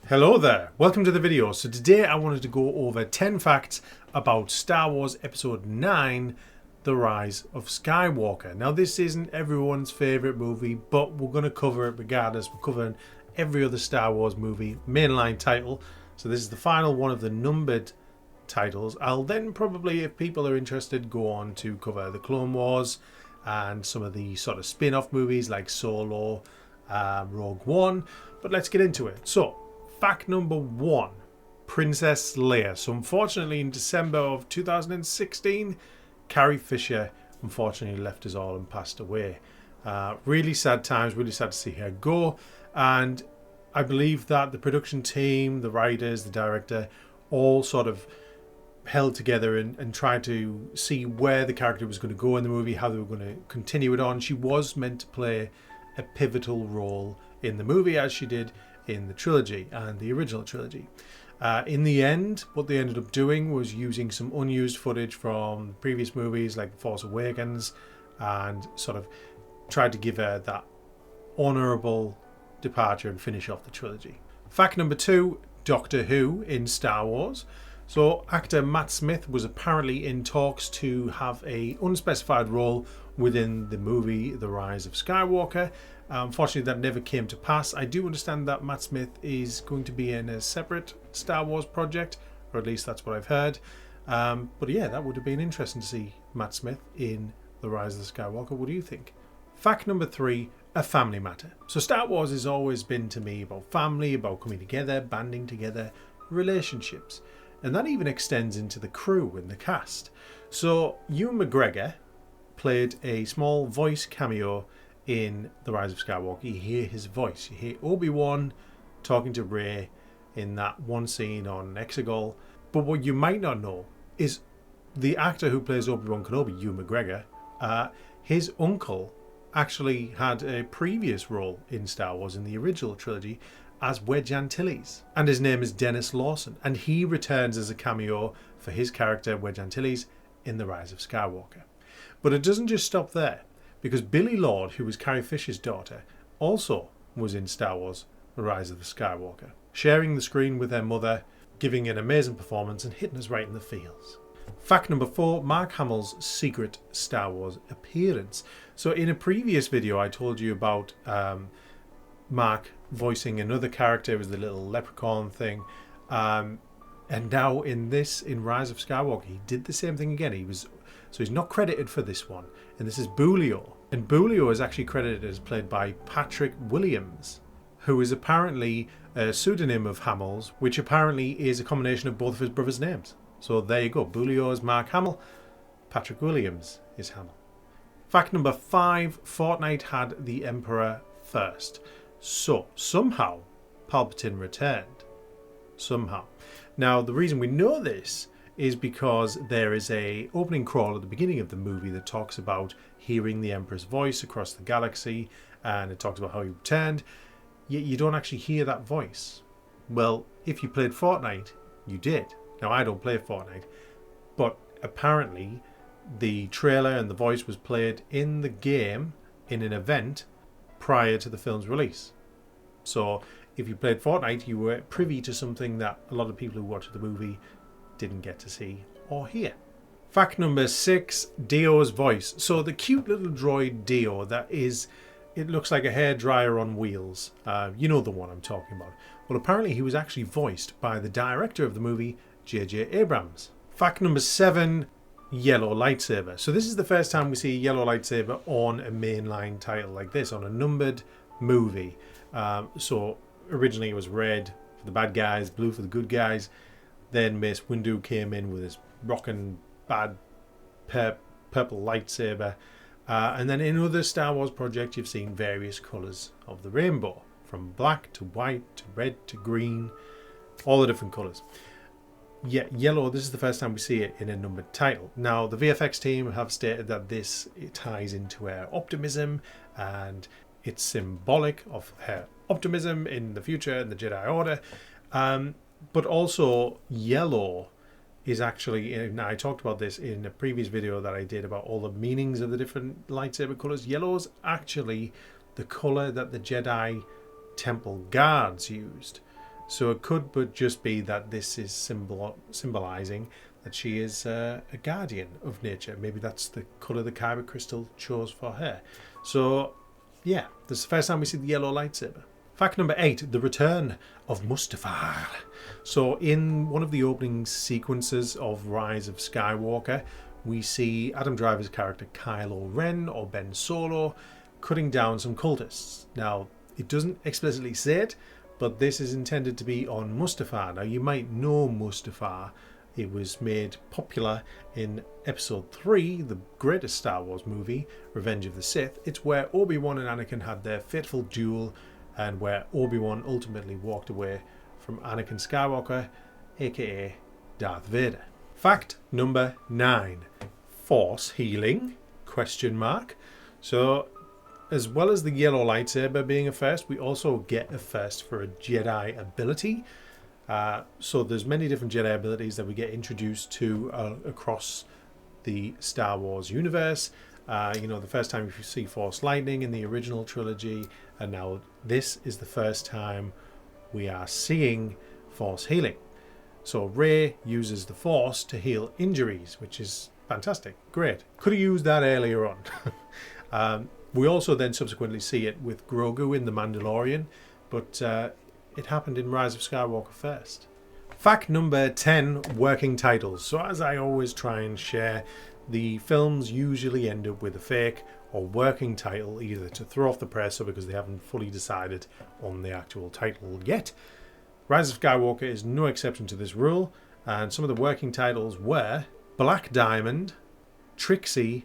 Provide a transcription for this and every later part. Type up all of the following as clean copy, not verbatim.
Hello there, welcome to the video. So today I wanted to go over 10 facts about Star Wars Episode 9, The Rise of Skywalker. Now this isn't everyone's favourite movie, but we're going to cover it regardless. We're covering every other Star Wars movie, mainline title. So this is the final one of the numbered titles. I'll then probably, if people are interested, go on to cover the Clone Wars and some of the sort of spin-off movies like Solo, Rogue One. But let's get into it. So, fact number 1, Princess Leia. So unfortunately in December of 2016, Carrie Fisher unfortunately left us all and passed away. Really sad times, really sad to see her go. And I believe that the production team, the writers, the director, all sort of held together and tried to see where the character was going to go in the movie, how they were going to continue it on. She was meant to play a pivotal role in the movie, as she did in the trilogy and the original trilogy. In the end, what they ended up doing was using some unused footage from previous movies like The Force Awakens and sort of tried to give her that honourable departure and finish off the trilogy. Fact number 2, Doctor Who in Star Wars. So actor Matt Smith was apparently in talks to have a unspecified role within the movie The Rise of Skywalker. Unfortunately, that never came to pass. I do understand that Matt Smith is going to be in a separate Star Wars project, or at least that's what I've heard. But yeah, that would have been interesting to see Matt Smith in The Rise of the Skywalker. What do you think? Fact number 3, a family matter. So Star Wars has always been to me about family, about coming together, banding together, relationships. And that even extends into the crew and the cast. So Ewan McGregor played a small voice cameo in The Rise of Skywalker. You hear his voice. You hear Obi-Wan talking to Rey in that one scene on Exegol. But what you might not know is the actor who plays Obi-Wan Kenobi, Ewan McGregor, his uncle actually had a previous role in Star Wars in the original trilogy as Wedge Antilles. And his name is Dennis Lawson. And he returns as a cameo for his character, Wedge Antilles, in The Rise of Skywalker. But it doesn't just stop there, because Billie Lourd, who was Carrie Fisher's daughter, also was in Star Wars The Rise of the Skywalker, sharing the screen with her mother, giving an amazing performance and hitting us right in the feels. Fact number 4, Mark Hamill's secret Star Wars appearance. So in a previous video I told you about Mark voicing another character. It was the little leprechaun thing. And now in Rise of Skywalker, he did the same thing again. He's not credited for this one. And this is Boolio. And Boolio is actually credited as played by Patrick Williams, who is apparently a pseudonym of Hamill's, which apparently is a combination of both of his brothers' names. So there you go. Boolio is Mark Hamill. Patrick Williams is Hamill. Fact number 5, Fortnite had the Emperor first. So somehow Palpatine returned. Somehow. Now the reason we know this is because there is a opening crawl at the beginning of the movie that talks about hearing the Emperor's voice across the galaxy, and it talks about how he returned, yet you don't actually hear that voice. Well, if you played Fortnite, you did. Now I don't play Fortnite, but apparently the trailer and the voice was played in the game in an event prior to the film's release. So if you played Fortnite, you were privy to something that a lot of people who watched the movie didn't get to see or hear. Fact number 6, Dio's voice. So the cute little droid Dio it looks like a hairdryer on wheels. You know the one I'm talking about. Well, apparently he was actually voiced by the director of the movie, J.J. Abrams. Fact number 7, yellow lightsaber. So this is the first time we see a yellow lightsaber on a mainline title like this, on a numbered movie. So originally it was red for the bad guys, blue for the good guys. Then Mace Windu came in with his rockin' bad purple lightsaber. And then in other Star Wars projects, you've seen various colours of the rainbow, from black to white to red to green, all the different colours. Yet yellow, this is the first time we see it in a numbered title. Now, the VFX team have stated that it ties into her optimism, and it's symbolic of her optimism in the future in the Jedi Order. But also, yellow is actually, and I talked about this in a previous video that I did about all the meanings of the different lightsaber colours. Yellow is actually the colour that the Jedi Temple guards used So it could but just be that this is symbolizing that she is a guardian of nature. Maybe that's the colour the Kyber crystal chose for her. So yeah, this is the first time we see the yellow lightsaber. Fact number 8, the return of Mustafar. So in one of the opening sequences of Rise of Skywalker, we see Adam Driver's character Kylo Ren, or Ben Solo, cutting down some cultists. Now, it doesn't explicitly say it, but this is intended to be on Mustafar. Now, you might know Mustafar. It was made popular in Episode 3, the greatest Star Wars movie, Revenge of the Sith. It's where Obi-Wan and Anakin had their fateful duel, and where Obi-Wan ultimately walked away from Anakin Skywalker, aka Darth Vader. Fact number 9, Force healing, ? So, as well as the yellow lightsaber being a first, we also get a first for a Jedi ability. So there's many different Jedi abilities that we get introduced to across the Star Wars universe. The first time you see Force lightning in the original trilogy, and now this is the first time we are seeing Force healing. So Rey uses the Force to heal injuries, which is fantastic. Great. Could have used that earlier on. We also then subsequently see it with Grogu in The Mandalorian, but it happened in Rise of Skywalker first. Fact number 10, working titles. So as I always try and share, the films usually end up with a fake or working title, either to throw off the press or because they haven't fully decided on the actual title yet. Rise of Skywalker is no exception to this rule, and some of the working titles were Black Diamond, Trixie,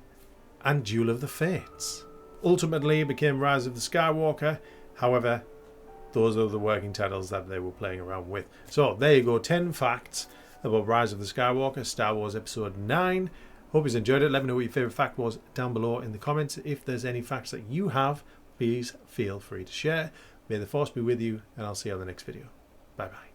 and Duel of the Fates. Ultimately, it became Rise of the Skywalker. However, those are the working titles that they were playing around with. So there you go, 10 facts about Rise of the Skywalker, Star Wars Episode 9. Hope you enjoyed it. Let me know what your favourite fact was down below in the comments. If there's any facts that you have, please feel free to share. May the Force be with you, and I'll see you on the next video. Bye bye.